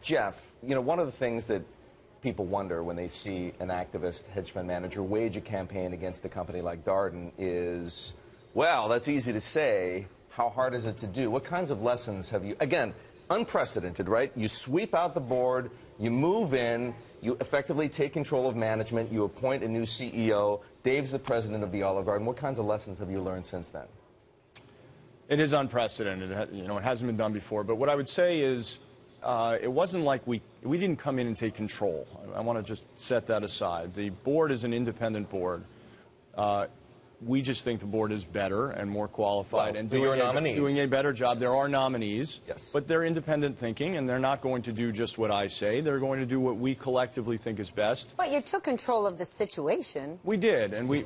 Jeff, one of the things that people wonder when they see an activist hedge fund manager wage a campaign against a company like Darden is, well, that's easy to say. How hard is it to do? What kinds of lessons have you, again, unprecedented, right? You sweep out the board, you move in, you effectively take control of management, you appoint a new CEO, Dave's the president of the Olive Garden. What kinds of lessons have you learned since then? It is unprecedented. It hasn't been done before. But what I would say is it wasn't like we didn't come in and take control. I want to just set that aside. The board is an independent board. We just think the board is better and more qualified and doing a better job. There are nominees, yes, but they're independent thinking, and they're not going to do just what I say. They're going to do what we collectively think is best. But you took control of the situation. We did, and we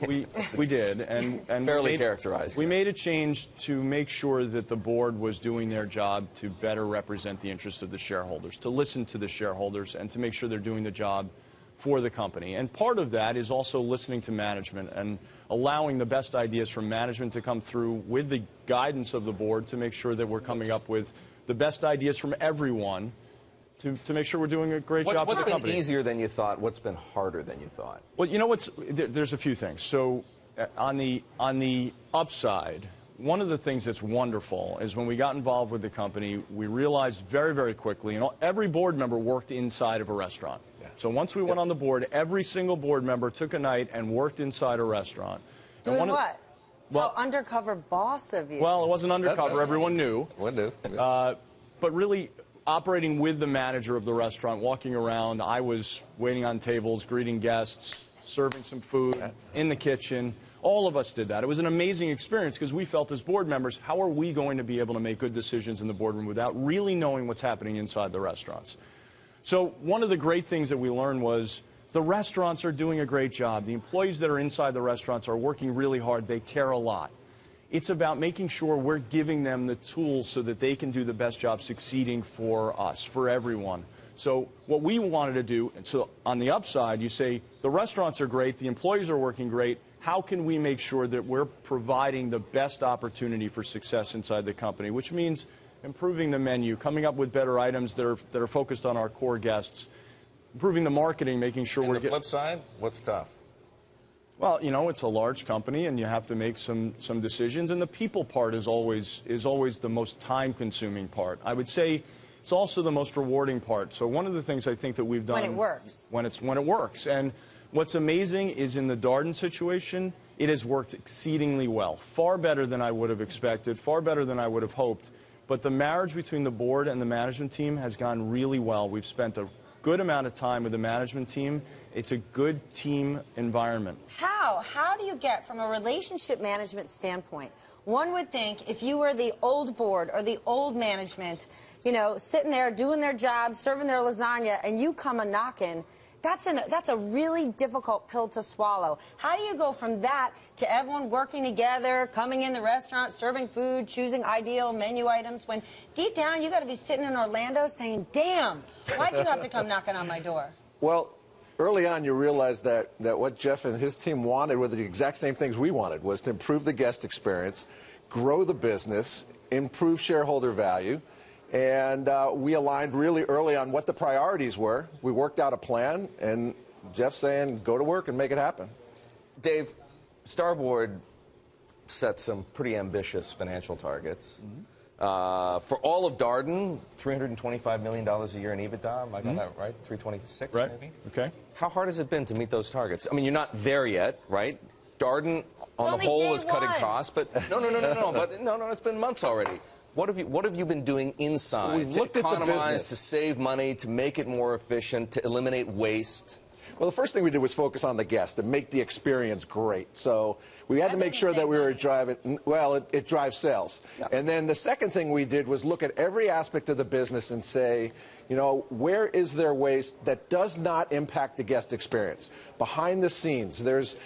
did, and fairly characterized. We made a change to make sure that the board was doing their job to better represent the interests of the shareholders, to listen to the shareholders, and to make sure they're doing the job for the company. And part of that is also listening to management and allowing the best ideas from management to come through with the guidance of the board to make sure that we're coming up with the best ideas from everyone to make sure we're doing a great job for the company. What's been easier than you thought? What's been harder than you thought? Well, there's a few things. So on the upside, one of the things that's wonderful is when we got involved with the company, we realized very, very quickly, every board member worked inside of a restaurant. So once we went on the board, every single board member took a night and worked inside a restaurant. Doing what? Well, how undercover boss of you. Well, it wasn't undercover. Everyone knew. Everyone knew. But really operating with the manager of the restaurant, walking around, I was waiting on tables, greeting guests, serving some food in the kitchen. All of us did that. It was an amazing experience because we felt as board members, how are we going to be able to make good decisions in the boardroom without really knowing what's happening inside the restaurants? So one of the great things that we learned was the restaurants are doing a great job. The employees that are inside the restaurants are working really hard. They care a lot. It's about making sure we're giving them the tools so that they can do the best job succeeding for us, for everyone. So what we wanted to do, and so on the upside, you say the restaurants are great, the employees are working great. How can we make sure that we're providing the best opportunity for success inside the company, which means improving the menu, coming up with better items that are focused on our core guests, improving the marketing, making sure we're getting... the flip side, what's tough? Well, it's a large company, and you have to make some decisions, and the people part is always the most time-consuming part. I would say it's also the most rewarding part. So one of the things I think that we've done... When it works. When it works. And what's amazing is in the Darden situation, it has worked exceedingly well. Far better than I would have expected, far better than I would have hoped. But the marriage between the board and the management team has gone really well. We've spent a good amount of time with the management team. It's a good team environment. How do you get, from a relationship management standpoint, one would think if you were the old board or the old management, sitting there doing their job, serving their lasagna, and you come a-knocking, that's a really difficult pill to swallow. How do you go from that to everyone working together, coming in the restaurant, serving food, choosing ideal menu items, when deep down you got to be sitting in Orlando saying, damn, why'd you have to come knocking on my door? Well, early on you realized that what Jeff and his team wanted were the exact same things we wanted, was to improve the guest experience, grow the business, improve shareholder value. And we aligned really early on what the priorities were. We worked out a plan, and Jeff's saying, go to work and make it happen. Dave, Starboard set some pretty ambitious financial targets. For all of Darden, $325 million a year in EBITDA. Am I got that right? 326, right. Maybe? Okay. How hard has it been to meet those targets? I mean, you're not there yet, right? Darden, on the whole, is cutting costs, but no. But no, it's been months already. What have you been doing inside to economize, to save money, to make it more efficient, to eliminate waste? Well, the first thing we did was focus on the guest and make the experience great. So we had to make sure that we were driving, well, it drives sales. Yeah. And then the second thing we did was look at every aspect of the business and say, where is there waste that does not impact the guest experience? Behind the scenes, there's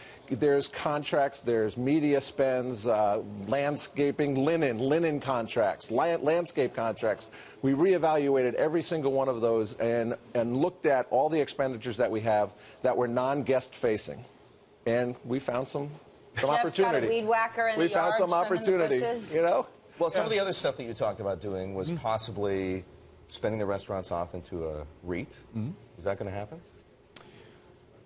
contracts, there's media spends, landscaping, linen contracts, landscape contracts. We reevaluated every single one of those and looked at all the expenditures that we have that were non-guest facing. And we found some opportunity. Got a weed whacker in the yard, found some opportunity, Well, some of the other stuff that you talked about doing was possibly spinning the restaurants off into a REIT. Is that going to happen?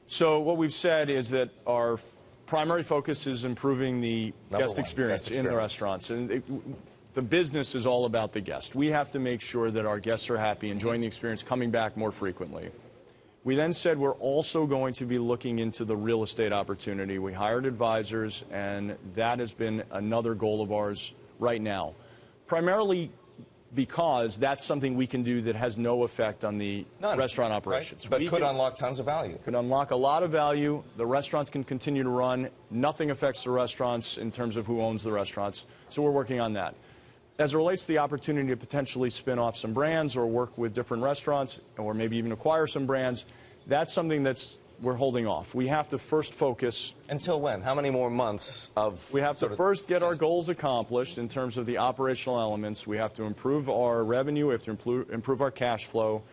So what we've said is that our primary focus is improving the guest experience in the restaurants. And the business is all about the guest. We have to make sure that our guests are happy, enjoying the experience, coming back more frequently. We then said we're also going to be looking into the real estate opportunity. We hired advisors, and that has been another goal of ours right now, primarily because that's something we can do that has no effect on the restaurant operations. Right? But could unlock tons of value. Could unlock a lot of value. The restaurants can continue to run. Nothing affects the restaurants in terms of who owns the restaurants. So we're working on that. As it relates to the opportunity to potentially spin off some brands or work with different restaurants or maybe even acquire some brands, that's something we're holding off. We have to first focus. Until when? How many more months of... We have to first get our goals accomplished in terms of the operational elements. We have to improve our revenue. We have to improve our cash flow.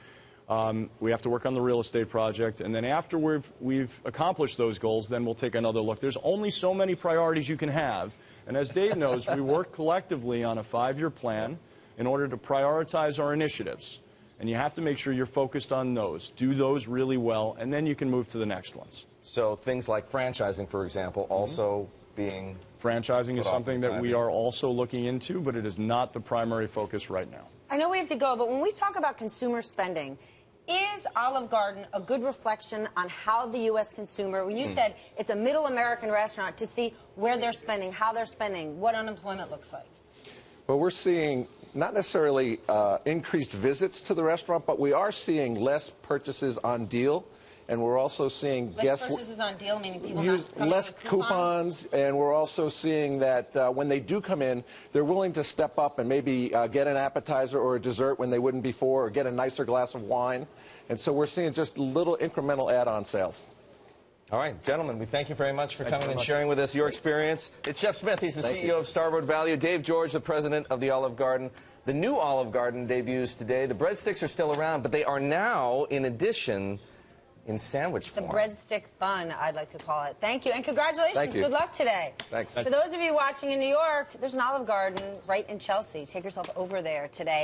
We have to work on the real estate project. And then after we've accomplished those goals, then we'll take another look. There's only so many priorities you can have. And as Dave knows, we work collectively on a 5-year plan in order to prioritize our initiatives. And you have to make sure you're focused on those. Do those really well, and then you can move to the next ones. So things like franchising, for example, also being... Franchising is something that we are also looking into, but it is not the primary focus right now. I know we have to go, but when we talk about consumer spending, is Olive Garden a good reflection on how the U.S. consumer, when you said it's a middle American restaurant, to see where they're spending, how they're spending, what unemployment looks like? Well, we're seeing not necessarily increased visits to the restaurant, but we are seeing less purchases on deal. And we're also seeing less purchases on deal, meaning people not coming less with coupons. And we're also seeing that when they do come in, they're willing to step up and maybe get an appetizer or a dessert when they wouldn't before, or get a nicer glass of wine. And so we're seeing just little incremental add-on sales. All right, gentlemen, we thank you very much for coming and sharing with us your experience. It's Chef Smith. He's the CEO of Starboard Value. Dave George, the president of the Olive Garden. The new Olive Garden debuts today. The breadsticks are still around, but they are now, in addition, in sandwich form. The breadstick bun, I'd like to call it. Thank you, and congratulations. Thank you. Good luck today. Thanks. For those of you watching in New York, there's an Olive Garden right in Chelsea. Take yourself over there today.